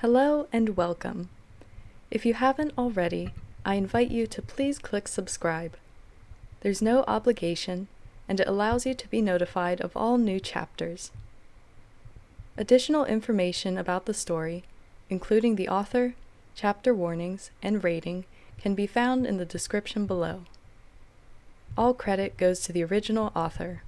Hello and welcome. If you haven't already, I invite you to please click subscribe. There's no obligation, and it allows you to be notified of all new chapters. Additional information about the story, including the author, chapter warnings, and rating, can be found in the description below. All credit goes to the original author.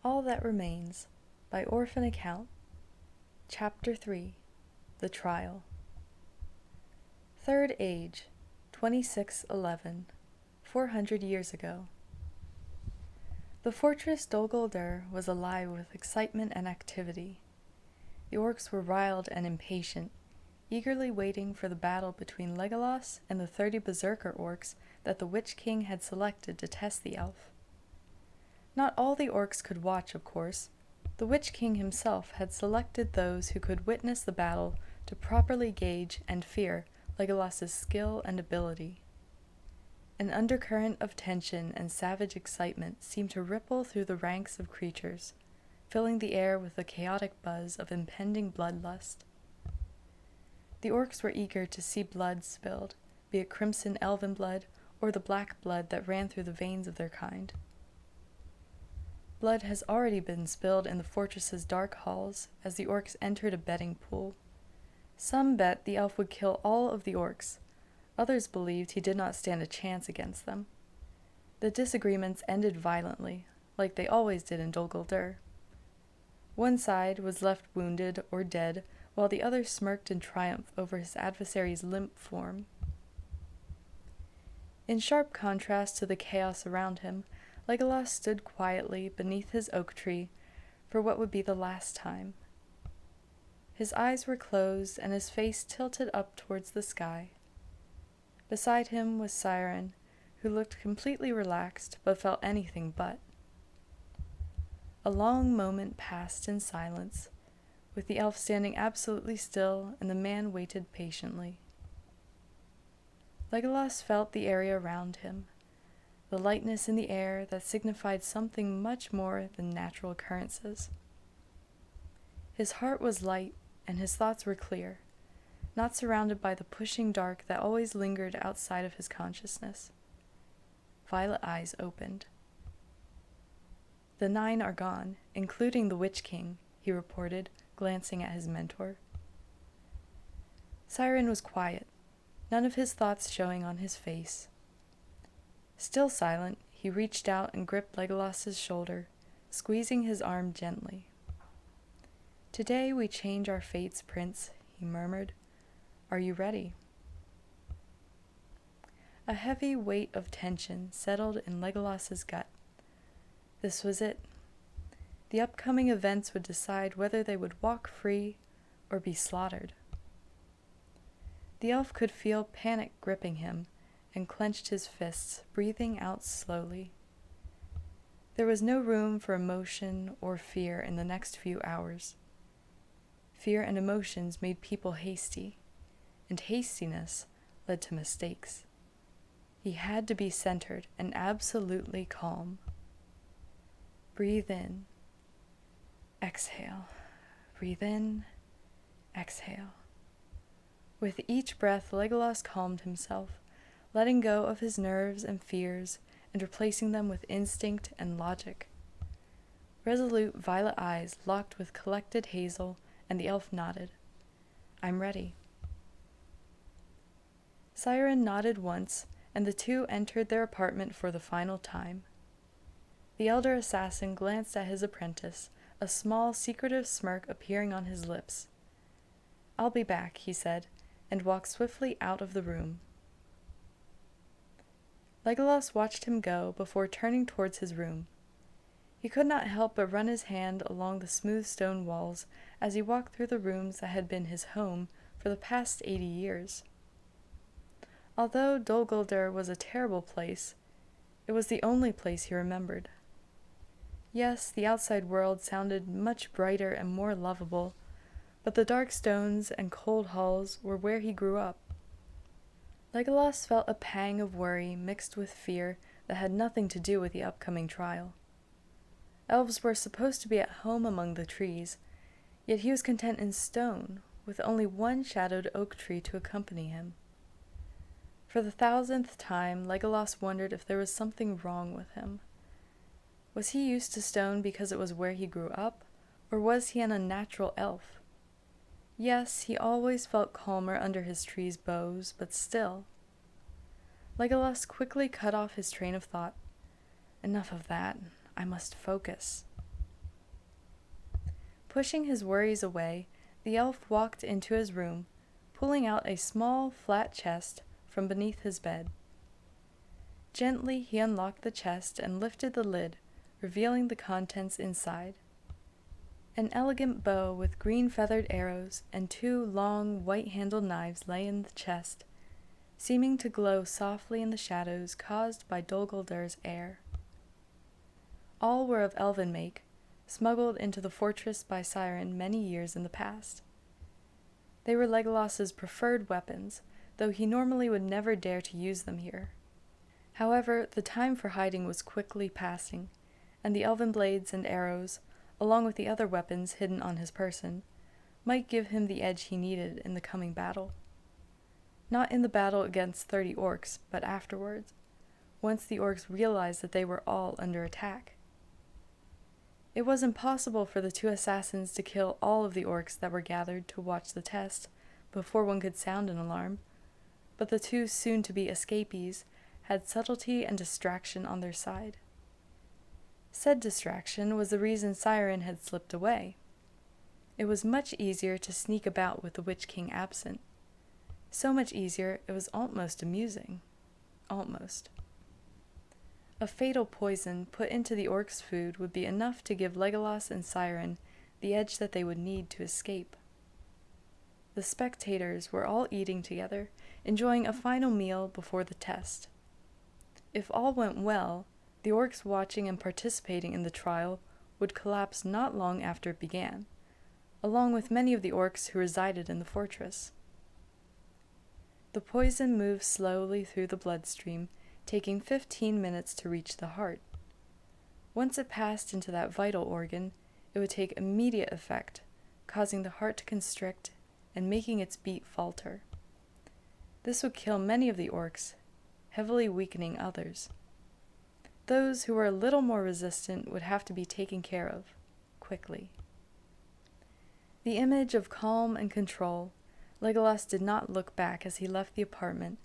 All That Remains by Orphan Account, Chapter 3, The Trial. Third Age, 2611, 400 years ago. The fortress Dol Guldur was alive with excitement and activity. The orcs were riled and impatient, eagerly waiting for the battle between Legolas and the 30 berserker orcs that the Witch King had selected to test the elf. Not all the orcs could watch, of course. The Witch King himself had selected those who could witness the battle to properly gauge and fear Legolas's skill and ability. An undercurrent of tension and savage excitement seemed to ripple through the ranks of creatures, filling the air with a chaotic buzz of impending bloodlust. The orcs were eager to see blood spilled, be it crimson elven blood or the black blood that ran through the veins of their kind. Blood has already been spilled in the fortress's dark halls as the orcs entered a betting pool. Some bet the elf would kill all of the orcs. Others believed he did not stand a chance against them. The disagreements ended violently, like they always did in Dol Guldur. One side was left wounded or dead, while the other smirked in triumph over his adversary's limp form. In sharp contrast to the chaos around him, Legolas stood quietly beneath his oak tree for what would be the last time. His eyes were closed and his face tilted up towards the sky. Beside him was Siren, who looked completely relaxed but felt anything but. A long moment passed in silence, with the elf standing absolutely still and the man waited patiently. Legolas felt the area around him, the lightness in the air that signified something much more than natural occurrences. His heart was light and his thoughts were clear, not surrounded by the pushing dark that always lingered outside of his consciousness. Violet eyes opened. "The 9 are gone, including the Witch King," he reported, glancing at his mentor. Siren was quiet, none of his thoughts showing on his face. Still silent, he reached out and gripped Legolas's shoulder, squeezing his arm gently. "Today we change our fates, Prince," he murmured. "Are you ready?" A heavy weight of tension settled in Legolas's gut. This was it. The upcoming events would decide whether they would walk free or be slaughtered. The elf could feel panic gripping him and clenched his fists, breathing out slowly. There was no room for emotion or fear in the next few hours. Fear and emotions made people hasty, and hastiness led to mistakes. He had to be centered and absolutely calm. Breathe in. Exhale. Breathe in. Exhale. With each breath, Legolas calmed himself, letting go of his nerves and fears and replacing them with instinct and logic. Resolute violet eyes locked with collected hazel, and the elf nodded. "I'm ready." Siren nodded once, and the two entered their apartment for the final time. The elder assassin glanced at his apprentice, a small, secretive smirk appearing on his lips. "I'll be back," he said, and walked swiftly out of the room. Legolas watched him go before turning towards his room. He could not help but run his hand along the smooth stone walls as he walked through the rooms that had been his home for the past 80 years. Although Dol Guldur was a terrible place, it was the only place he remembered. Yes, the outside world sounded much brighter and more lovable, but the dark stones and cold halls were where he grew up. Legolas felt a pang of worry mixed with fear that had nothing to do with the upcoming trial. Elves were supposed to be at home among the trees, yet he was content in stone, with only one shadowed oak tree to accompany him. For the 1000th time, Legolas wondered if there was something wrong with him. Was he used to stone because it was where he grew up, or was he an unnatural elf? Yes, he always felt calmer under his tree's boughs, but still. Legolas quickly cut off his train of thought. Enough of that. I must focus. Pushing his worries away, the elf walked into his room, pulling out a small, flat chest from beneath his bed. Gently he unlocked the chest and lifted the lid, revealing the contents inside. An elegant bow with green feathered arrows and 2 long, white-handled knives lay in the chest, seeming to glow softly in the shadows caused by Dol Guldur's air. All were of elven make, smuggled into the fortress by Siren many years in the past. They were Legolas's preferred weapons, though he normally would never dare to use them here. However, the time for hiding was quickly passing, and the elven blades and arrows, along with the other weapons hidden on his person, might give him the edge he needed in the coming battle. Not in the battle against 30 orcs, but afterwards, once the orcs realized that they were all under attack. It was impossible for the 2 assassins to kill all of the orcs that were gathered to watch the test before one could sound an alarm, but the 2 soon-to-be escapees had subtlety and distraction on their side. Said distraction was the reason Siren had slipped away. It was much easier to sneak about with the Witch King absent. So much easier it was almost amusing. Almost. A fatal poison put into the orcs' food would be enough to give Legolas and Siren the edge that they would need to escape. The spectators were all eating together, enjoying a final meal before the test. If all went well, the orcs watching and participating in the trial would collapse not long after it began, along with many of the orcs who resided in the fortress. The poison moved slowly through the bloodstream, taking 15 minutes to reach the heart. Once it passed into that vital organ, it would take immediate effect, causing the heart to constrict and making its beat falter. This would kill many of the orcs, heavily weakening others. Those who were a little more resistant would have to be taken care of, quickly. The image of calm and control, Legolas did not look back as he left the apartment,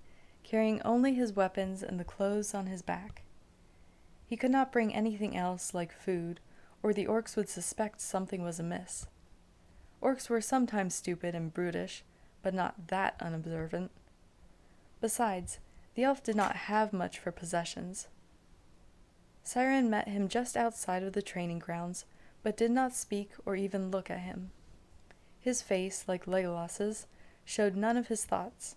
carrying only his weapons and the clothes on his back. He could not bring anything else like food, or the orcs would suspect something was amiss. Orcs were sometimes stupid and brutish, but not that unobservant. Besides, the elf did not have much for possessions. Siren met him just outside of the training grounds, but did not speak or even look at him. His face, like Legolas's, showed none of his thoughts.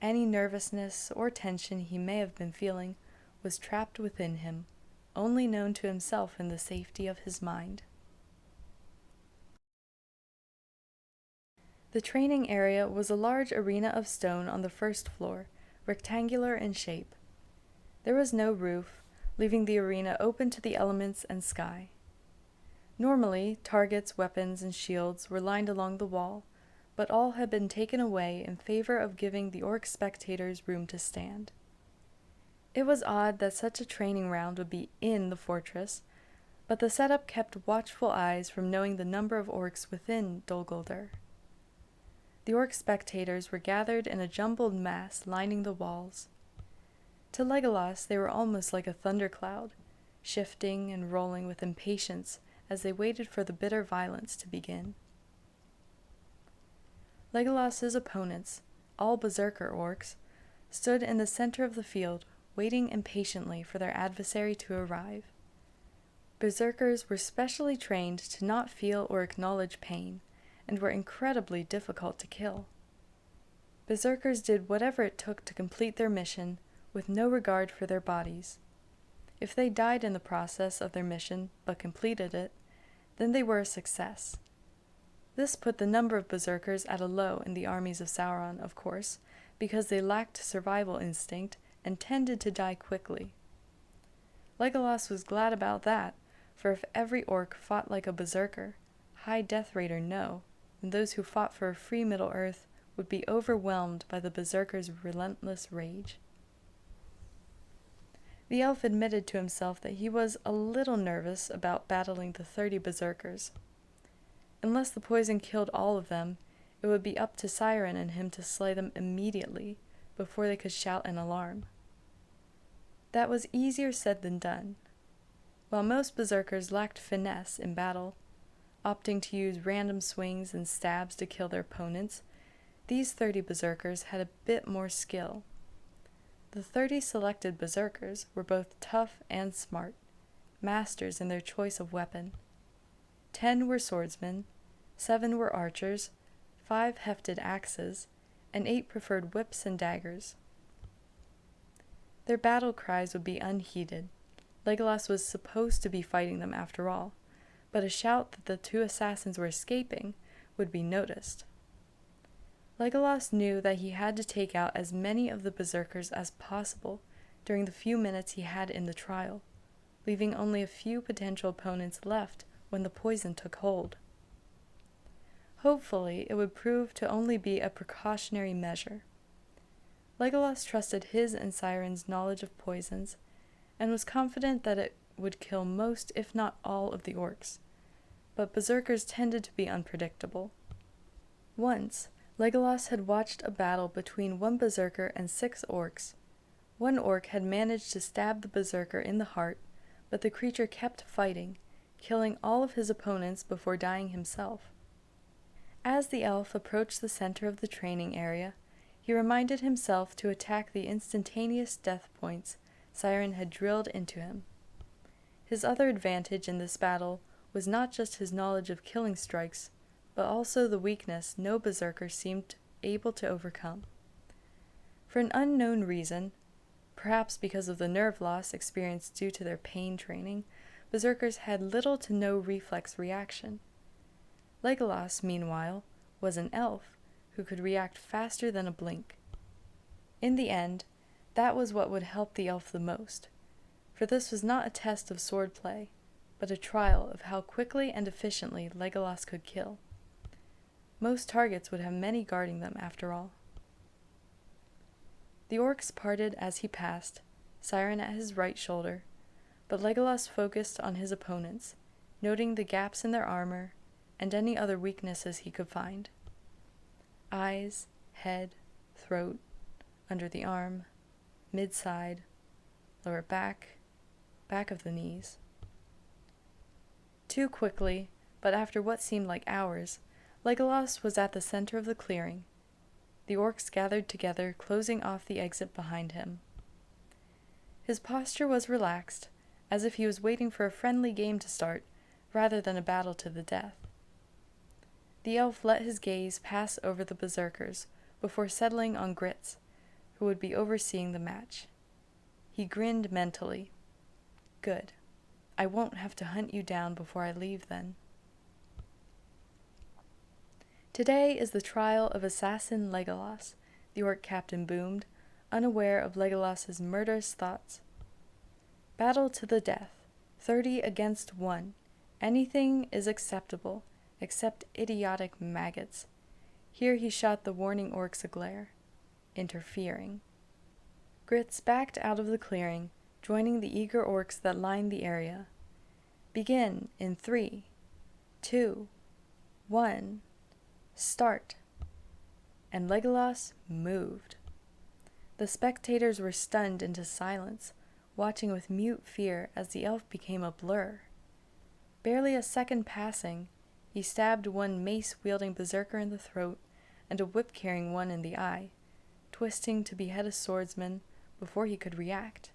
Any nervousness or tension he may have been feeling was trapped within him, only known to himself in the safety of his mind. The training area was a large arena of stone on the first floor, rectangular in shape. There was no roof, leaving the arena open to the elements and sky. Normally, targets, weapons, and shields were lined along the wall, but all had been taken away in favor of giving the orc spectators room to stand. It was odd that such a training round would be in the fortress, but the setup kept watchful eyes from knowing the number of orcs within Dol Guldur. The orc spectators were gathered in a jumbled mass lining the walls. To Legolas they were almost like a thundercloud, shifting and rolling with impatience as they waited for the bitter violence to begin. Legolas's opponents, all berserker orcs, stood in the center of the field, waiting impatiently for their adversary to arrive. Berserkers were specially trained to not feel or acknowledge pain, and were incredibly difficult to kill. Berserkers did whatever it took to complete their mission, with no regard for their bodies. If they died in the process of their mission, but completed it, then they were a success. This put the number of berserkers at a low in the armies of Sauron, of course, because they lacked survival instinct and tended to die quickly. Legolas was glad about that, for if every orc fought like a berserker, high death rate or no, then those who fought for a free Middle-earth would be overwhelmed by the berserker's relentless rage. The elf admitted to himself that he was a little nervous about battling the 30 berserkers. Unless the poison killed all of them, it would be up to Siren and him to slay them immediately, before they could shout an alarm. That was easier said than done. While most berserkers lacked finesse in battle, opting to use random swings and stabs to kill their opponents, these 30 berserkers had a bit more skill. The 30 selected berserkers were both tough and smart, masters in their choice of weapon. 10 were swordsmen, 7 were archers, 5 hefted axes, and 8 preferred whips and daggers. Their battle cries would be unheeded. Legolas was supposed to be fighting them after all, but a shout that the 2 assassins were escaping would be noticed. Legolas knew that he had to take out as many of the berserkers as possible during the few minutes he had in the trial, leaving only a few potential opponents left when the poison took hold. Hopefully, it would prove to only be a precautionary measure. Legolas trusted his and Siren's knowledge of poisons, and was confident that it would kill most, if not all, of the orcs, but berserkers tended to be unpredictable. Once, Legolas had watched a battle between 1 berserker and 6 orcs. 1 orc had managed to stab the berserker in the heart, but the creature kept fighting, killing all of his opponents before dying himself. As the elf approached the center of the training area, he reminded himself to attack the instantaneous death points Siren had drilled into him. His other advantage in this battle was not just his knowledge of killing strikes, but also the weakness no berserker seemed able to overcome. For an unknown reason, perhaps because of the nerve loss experienced due to their pain training, berserkers had little to no reflex reaction. Legolas, meanwhile, was an elf who could react faster than a blink. In the end, that was what would help the elf the most, for this was not a test of swordplay, but a trial of how quickly and efficiently Legolas could kill. Most targets would have many guarding them, after all. The orcs parted as he passed, Siren at his right shoulder, but Legolas focused on his opponents, noting the gaps in their armor and any other weaknesses he could find. Eyes, head, throat, under the arm, mid-side, lower back, back of the knees. Too quickly, but after what seemed like hours, Legolas was at the center of the clearing. The orcs gathered together, closing off the exit behind him. His posture was relaxed, as if he was waiting for a friendly game to start, rather than a battle to the death. The elf let his gaze pass over the berserkers before settling on Grits, who would be overseeing the match. He grinned mentally. Good. I won't have to hunt you down before I leave then. Today is the trial of assassin Legolas, the orc captain boomed, unaware of Legolas's murderous thoughts. Battle to the death, 30 against 1. Anything is acceptable, except idiotic maggots. Here he shot the warning orcs a glare, interfering. Grits backed out of the clearing, joining the eager orcs that lined the area. Begin in 3, 2, 1, start. And Legolas moved. The spectators were stunned into silence, watching with mute fear as the elf became a blur. Barely a second passing, he stabbed one mace-wielding berserker in the throat and a whip-carrying one in the eye, twisting to behead a swordsman before he could react.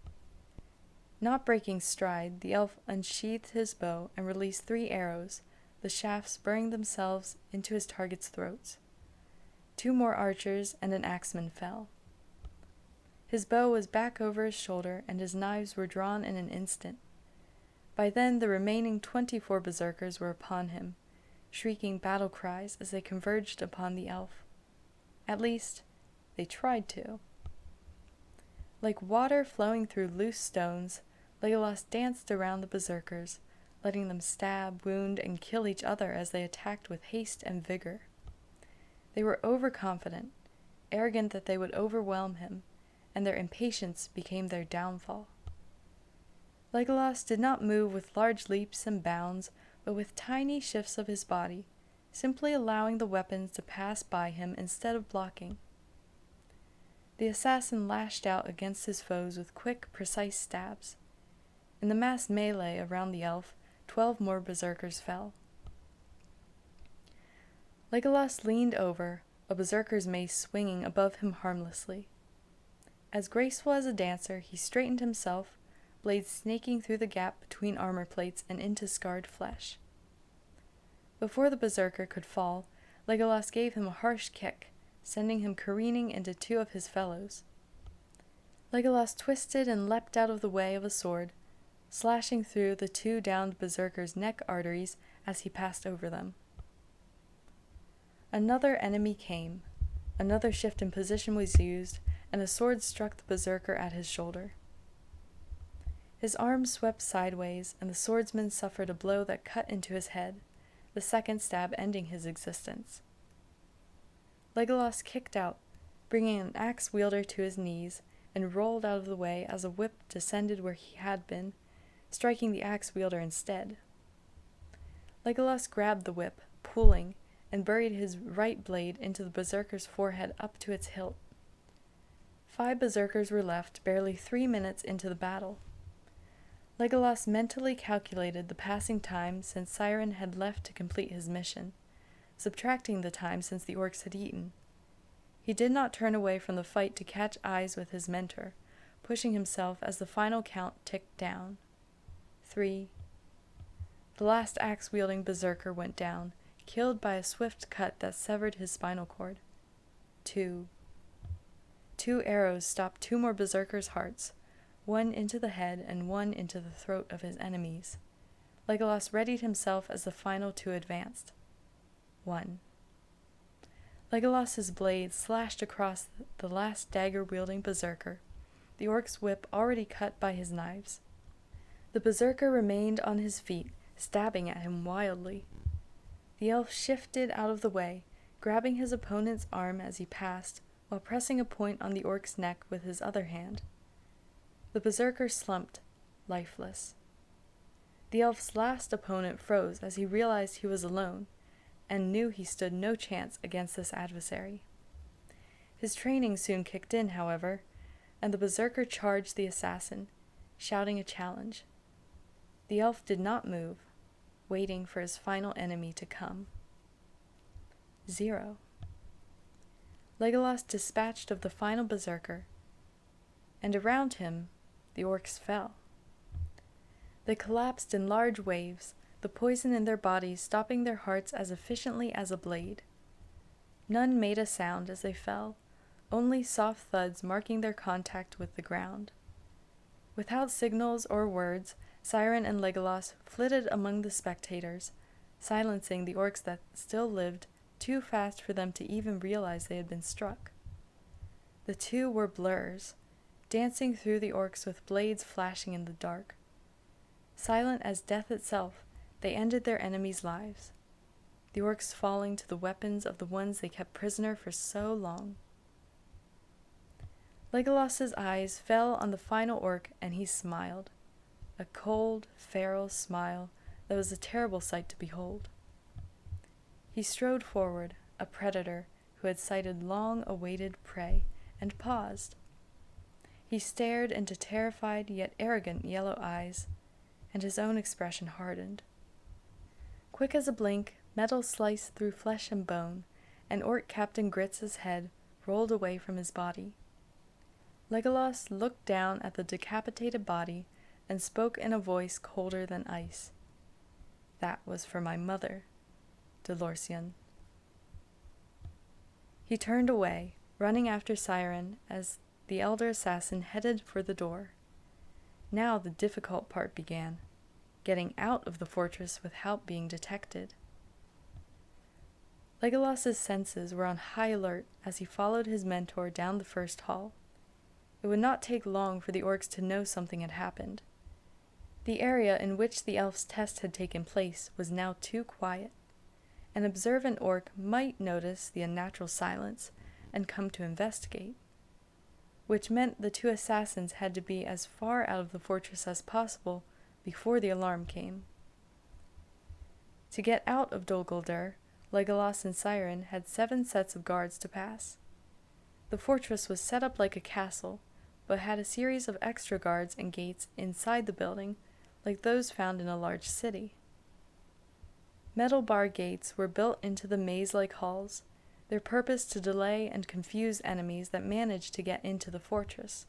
Not breaking stride, the elf unsheathed his bow and released 3 arrows, the shafts burying themselves into his target's throats. 2 more archers and an axeman fell. His bow was back over his shoulder and his knives were drawn in an instant. By then the remaining 24 berserkers were upon him, shrieking battle cries as they converged upon the elf. At least, they tried to. Like water flowing through loose stones, Legolas danced around the berserkers, letting them stab, wound, and kill each other as they attacked with haste and vigor. They were overconfident, arrogant that they would overwhelm him, and their impatience became their downfall. Legolas did not move with large leaps and bounds, but with tiny shifts of his body, simply allowing the weapons to pass by him instead of blocking. The assassin lashed out against his foes with quick, precise stabs. In the mass melee around the elf, 12 more berserkers fell. Legolas leaned over, a berserker's mace swinging above him harmlessly. As graceful as a dancer, he straightened himself, blades snaking through the gap between armor plates and into scarred flesh. Before the berserker could fall, Legolas gave him a harsh kick, sending him careening into 2 of his fellows. Legolas twisted and leapt out of the way of a sword, slashing through the 2 downed berserkers' neck arteries as he passed over them. Another enemy came. Another shift in position was used, and a sword struck the berserker at his shoulder. His arm swept sideways, and the swordsman suffered a blow that cut into his head, the second stab ending his existence. Legolas kicked out, bringing an axe-wielder to his knees, and rolled out of the way as a whip descended where he had been, striking the axe-wielder instead. Legolas grabbed the whip, pulling, and buried his right blade into the berserker's forehead up to its hilt. 5 berserkers were left, barely 3 minutes into the battle. Legolas mentally calculated the passing time since Siren had left to complete his mission, subtracting the time since the orcs had eaten. He did not turn away from the fight to catch eyes with his mentor, pushing himself as the final count ticked down. 3. The last axe-wielding berserker went down, killed by a swift cut that severed his spinal cord. 2. 2 arrows stopped 2 more berserkers' hearts, 1 into the head and 1 into the throat of his enemies. Legolas readied himself as the final 2 advanced. 1. Legolas's blade slashed across the last dagger-wielding berserker, the orc's whip already cut by his knives. The berserker remained on his feet, stabbing at him wildly. The elf shifted out of the way, grabbing his opponent's arm as he passed, while pressing a point on the orc's neck with his other hand. The berserker slumped, lifeless. The elf's last opponent froze as he realized he was alone, and knew he stood no chance against this adversary. His training soon kicked in, however, and the berserker charged the assassin, shouting a challenge. The elf did not move, waiting for his final enemy to come. 0. Legolas dispatched of the final berserker, and around him the orcs fell. They collapsed in large waves, the poison in their bodies stopping their hearts as efficiently as a blade. None made a sound as they fell, only soft thuds marking their contact with the ground. Without signals or words, Siren and Legolas flitted among the spectators, silencing the orcs that still lived too fast for them to even realize they had been struck. The 2 were blurs, dancing through the orcs with blades flashing in the dark. Silent as death itself, they ended their enemies' lives, the orcs falling to the weapons of the ones they kept prisoner for so long. Legolas's eyes fell on the final orc, and he smiled, a cold, feral smile that was a terrible sight to behold. He strode forward, a predator who had sighted long-awaited prey, and paused. He stared into terrified yet arrogant yellow eyes, and his own expression hardened. Quick as a blink, metal sliced through flesh and bone, and Orc Captain Gritz's head rolled away from his body. Legolas looked down at the decapitated body and spoke in a voice colder than ice. "That was for my mother, Delorcion." He turned away, running after Siren as the elder assassin headed for the door. Now the difficult part began, getting out of the fortress without being detected. Legolas's senses were on high alert as he followed his mentor down the first hall. It would not take long for the orcs to know something had happened. The area in which the elf's test had taken place was now too quiet. An observant orc might notice the unnatural silence and come to investigate, which meant the two assassins had to be as far out of the fortress as possible before the alarm came. To get out of Dol Guldur, Legolas and Siren had 7 sets of guards to pass. The fortress was set up like a castle, but had a series of extra guards and gates inside the building, like those found in a large city. Metal bar gates were built into the maze-like halls, their purpose to delay and confuse enemies that managed to get into the fortress.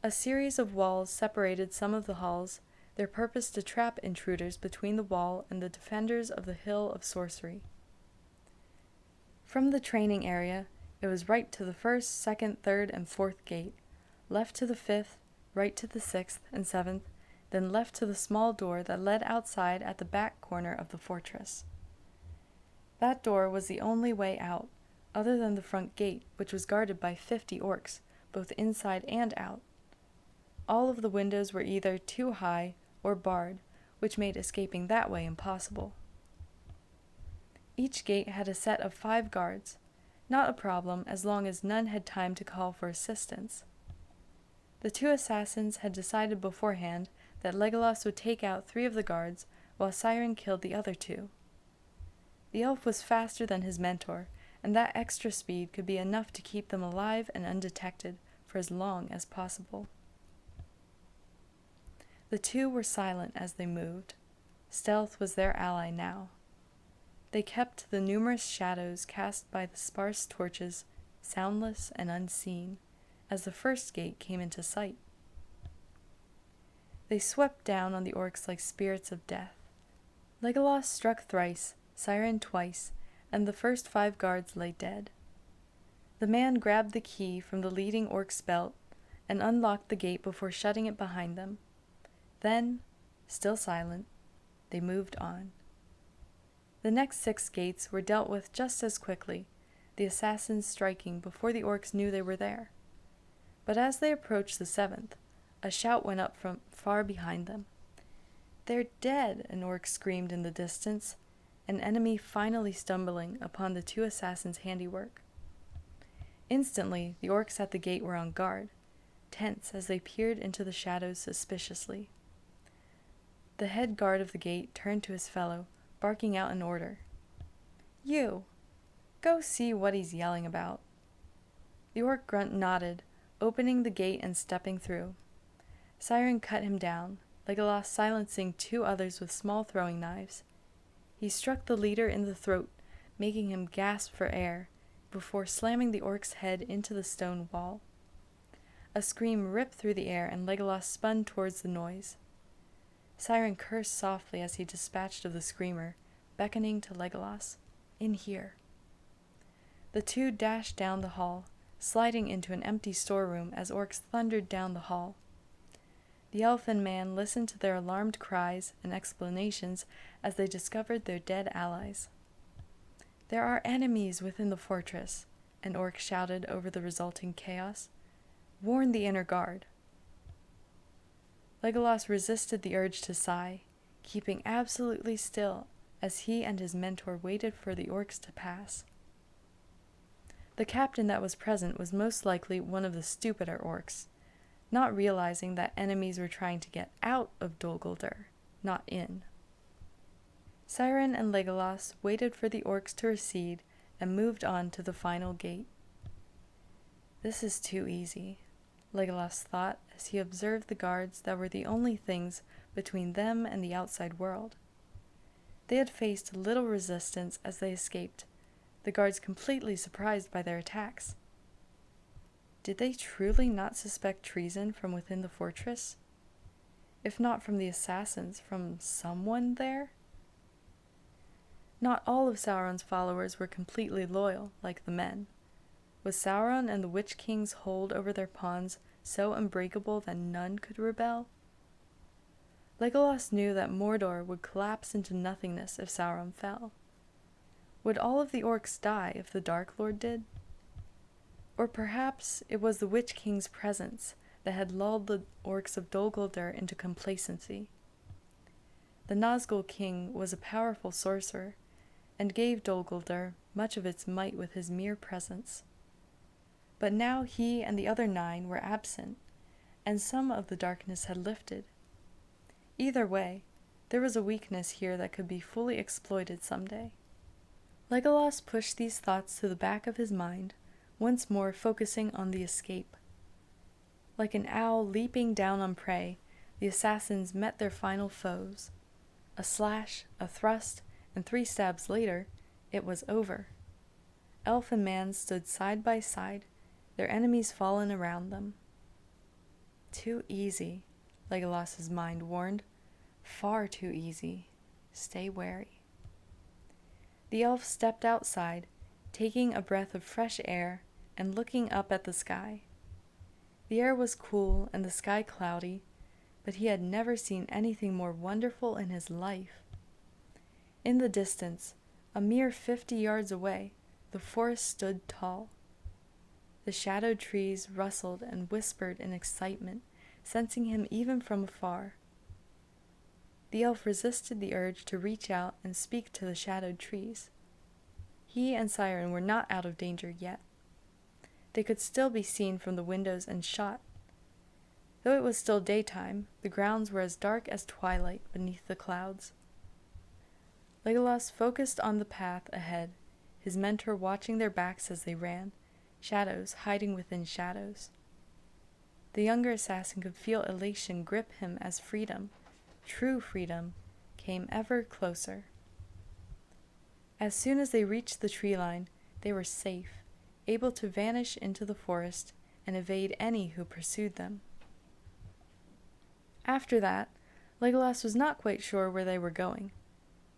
A series of walls separated some of the halls, their purpose to trap intruders between the wall and the defenders of the Hill of Sorcery. From the training area, it was right to the 1st, 2nd, 3rd, and 4th gate, left to the 5th, right to the 6th and 7th, then left to the small door that led outside at the back corner of the fortress. That door was the only way out, other than the front gate, which was guarded by 50 orcs, both inside and out. All of the windows were either too high or barred, which made escaping that way impossible. Each gate had a set of 5 guards, not a problem as long as none had time to call for assistance. The 2 assassins had decided beforehand that Legolas would take out 3 of the guards, while Siren killed the other 2. The elf was faster than his mentor, and that extra speed could be enough to keep them alive and undetected for as long as possible. The 2 were silent as they moved. Stealth was their ally now. They kept the numerous shadows cast by the sparse torches soundless and unseen as the first gate came into sight. They swept down on the orcs like spirits of death. Legolas struck thrice, Siren twice, and the first 5 guards lay dead. The man grabbed the key from the leading orc's belt and unlocked the gate before shutting it behind them. Then, still silent, they moved on. The next 6 gates were dealt with just as quickly, the assassins striking before the orcs knew they were there. But as they approached the 7th, a shout went up from far behind them. "They're dead!" an orc screamed in the distance, an enemy finally stumbling upon the 2 assassins' handiwork. Instantly, the orcs at the gate were on guard, tense as they peered into the shadows suspiciously. The head guard of the gate turned to his fellow, barking out an order. "You! Go see what he's yelling about." The orc grunt nodded, opening the gate and stepping through. Siren cut him down, Legolas silencing 2 others with small throwing knives. He struck the leader in the throat, making him gasp for air, before slamming the orc's head into the stone wall. A scream ripped through the air, and Legolas spun towards the noise. Siren cursed softly as he dispatched of the screamer, beckoning to Legolas, "In here." The 2 dashed down the hall, sliding into an empty storeroom as orcs thundered down the hall. The elf and man listened to their alarmed cries and explanations as they discovered their dead allies. "There are enemies within the fortress," an orc shouted over the resulting chaos. "Warn the inner guard." Legolas resisted the urge to sigh, keeping absolutely still as he and his mentor waited for the orcs to pass. The captain that was present was most likely one of the stupider orcs, not realizing that enemies were trying to get out of Dol Guldur, not in. Siren and Legolas waited for the orcs to recede and moved on to the final gate. "This is too easy," Legolas thought as he observed the guards that were the only things between them and the outside world. They had faced little resistance as they escaped, the guards completely surprised by their attacks. Did they truly not suspect treason from within the fortress? If not from the assassins, from someone there? Not all of Sauron's followers were completely loyal, like the men. Was Sauron and the Witch King's hold over their pawns so unbreakable that none could rebel? Legolas knew that Mordor would collapse into nothingness if Sauron fell. Would all of the orcs die if the Dark Lord did? Or perhaps it was the Witch King's presence that had lulled the orcs of Dol Guldur into complacency. The Nazgûl king was a powerful sorcerer, and gave Dol Guldur much of its might with his mere presence. But now he and the other 9 were absent, and some of the darkness had lifted. Either way, there was a weakness here that could be fully exploited someday. Legolas pushed these thoughts to the back of his mind, once more focusing on the escape. Like an owl leaping down on prey, the assassins met their final foes. A slash, a thrust, and 3 stabs later, it was over. Elf and man stood side by side, their enemies fallen around them. Too easy, Legolas's mind warned. Far too easy. Stay wary. The elf stepped outside, taking a breath of fresh air and looking up at the sky. The air was cool and the sky cloudy, but he had never seen anything more wonderful in his life. In the distance, a mere 50 yards away, the forest stood tall. The shadowed trees rustled and whispered in excitement, sensing him even from afar. The elf resisted the urge to reach out and speak to the shadowed trees. He and Siren were not out of danger yet. They could still be seen from the windows and shot. Though it was still daytime, the grounds were as dark as twilight beneath the clouds. Legolas focused on the path ahead, his mentor watching their backs as they ran, shadows hiding within shadows. The younger assassin could feel elation grip him as freedom, true freedom, came ever closer. As soon as they reached the tree line, they were safe, able to vanish into the forest and evade any who pursued them. After that, Legolas was not quite sure where they were going.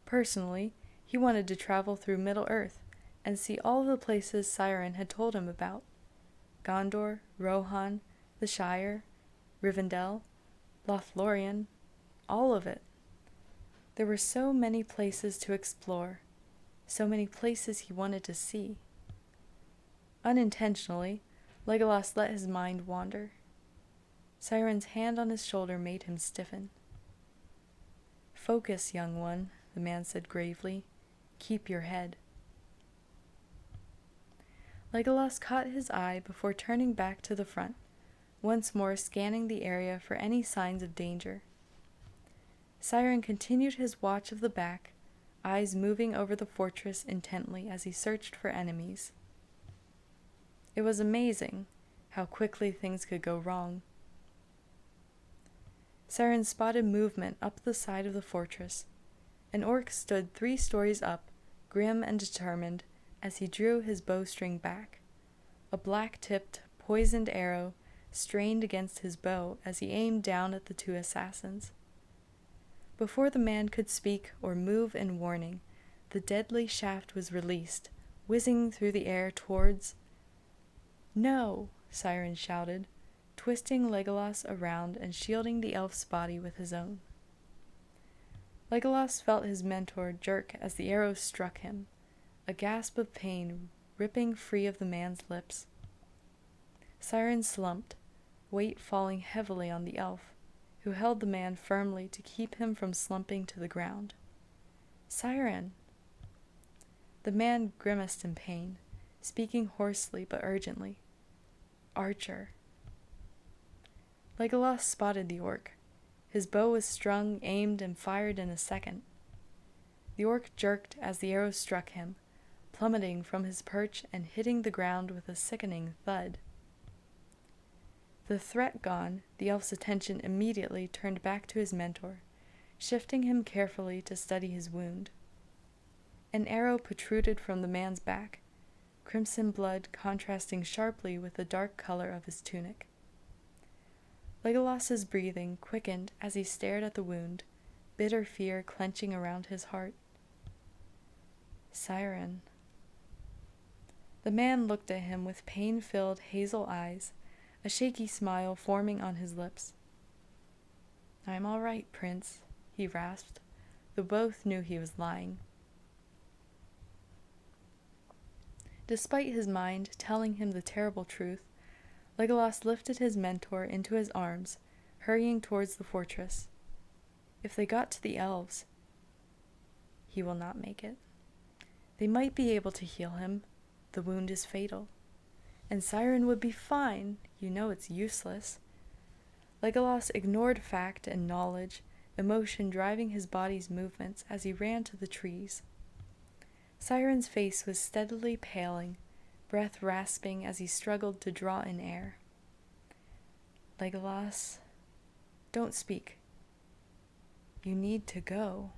Personally, he wanted to travel through Middle-earth and see all the places Siren had told him about. Gondor, Rohan, the Shire, Rivendell, Lothlorien, all of it. There were so many places to explore, so many places he wanted to see. Unintentionally, Legolas let his mind wander. Siren's hand on his shoulder made him stiffen. "Focus, young one," the man said gravely. "Keep your head." Legolas caught his eye before turning back to the front, once more scanning the area for any signs of danger. Siren continued his watch of the back, eyes moving over the fortress intently as he searched for enemies. It was amazing how quickly things could go wrong. Siren spotted movement up the side of the fortress. An orc stood 3 stories up, grim and determined, as he drew his bowstring back. A black-tipped, poisoned arrow strained against his bow as he aimed down at the 2 assassins. Before the man could speak or move in warning, the deadly shaft was released, whizzing through the air towards... "No!" Siren shouted, twisting Legolas around and shielding the elf's body with his own. Legolas felt his mentor jerk as the arrow struck him, a gasp of pain ripping free of the man's lips. Siren slumped, weight falling heavily on the elf, who held the man firmly to keep him from slumping to the ground. "Siren!" The man grimaced in pain, speaking hoarsely but urgently. "Archer." Legolas spotted the orc. His bow was strung, aimed, and fired in a second. The orc jerked as the arrow struck him, plummeting from his perch and hitting the ground with a sickening thud. The threat gone, the elf's attention immediately turned back to his mentor, shifting him carefully to study his wound. An arrow protruded from the man's back, crimson blood contrasting sharply with the dark color of his tunic. Legolas's breathing quickened as he stared at the wound, bitter fear clenching around his heart. "Siren." The man looked at him with pain-filled hazel eyes, a shaky smile forming on his lips. "I'm all right, Prince," he rasped, though both knew he was lying. Despite his mind telling him the terrible truth, Legolas lifted his mentor into his arms, hurrying towards the fortress. If they got to the elves, he will not make it. They might be able to heal him. The wound is fatal. And Siren would be fine. You know it's useless. Legolas ignored fact and knowledge, emotion driving his body's movements as he ran to the trees. Siren's face was steadily paling, breath rasping as he struggled to draw in air. Legolas, don't speak. You need to go.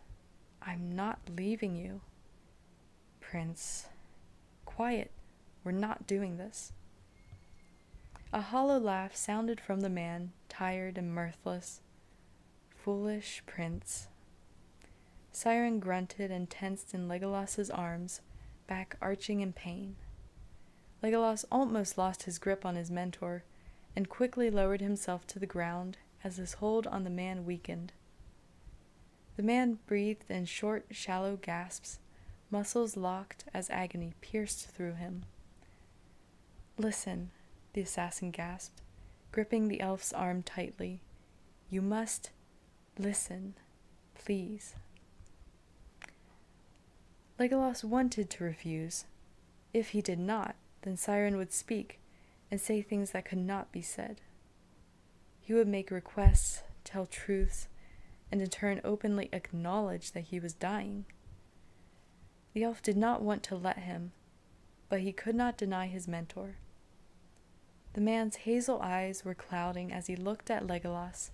I'm not leaving you. Prince, quiet. We're not doing this. A hollow laugh sounded from the man, tired and mirthless. Foolish prince. Siren grunted and tensed in Legolas's arms, back arching in pain. Legolas almost lost his grip on his mentor, and quickly lowered himself to the ground as his hold on the man weakened. The man breathed in short, shallow gasps, muscles locked as agony pierced through him. Listen, the assassin gasped, gripping the elf's arm tightly. You must listen, please. Legolas wanted to refuse. If he did not, then Siren would speak and say things that could not be said. He would make requests, tell truths, and in turn openly acknowledge that he was dying. The elf did not want to let him, but he could not deny his mentor. The man's hazel eyes were clouding as he looked at Legolas,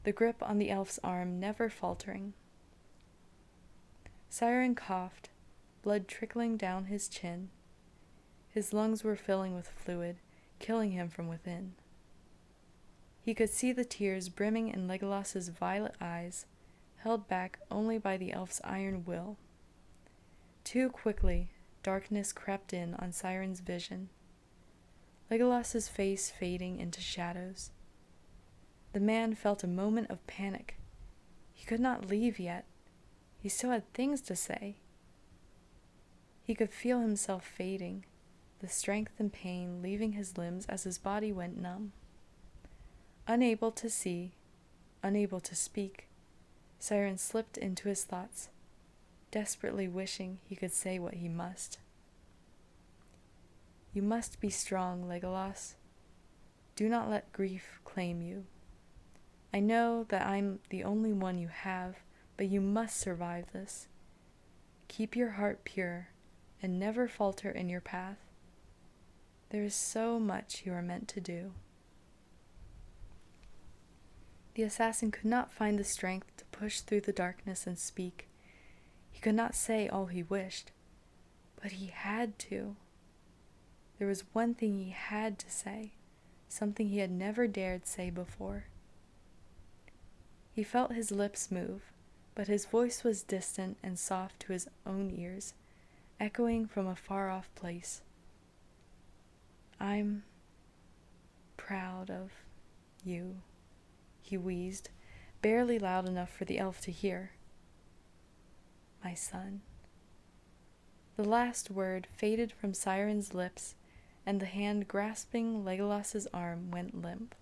the grip on the elf's arm never faltering. Siren coughed, blood trickling down his chin. His lungs were filling with fluid, killing him from within. He could see the tears brimming in Legolas's violet eyes, held back only by the elf's iron will. Too quickly, darkness crept in on Siren's vision, Legolas's face fading into shadows. The man felt a moment of panic. He could not leave yet. He still had things to say. He could feel himself fading, the strength and pain leaving his limbs as his body went numb. Unable to see, unable to speak, Siren slipped into his thoughts, desperately wishing he could say what he must. You must be strong, Legolas. Do not let grief claim you. I know that I'm the only one you have, but you must survive this. Keep your heart pure, and never falter in your path. There is so much you are meant to do. The assassin could not find the strength to push through the darkness and speak. He could not say all he wished, but he had to. There was one thing he had to say, something he had never dared say before. He felt his lips move, but his voice was distant and soft to his own ears, echoing from a far-off place. I'm proud of you, he wheezed, barely loud enough for the elf to hear. My son. The last word faded from Siren's lips, and the hand grasping Legolas's arm went limp.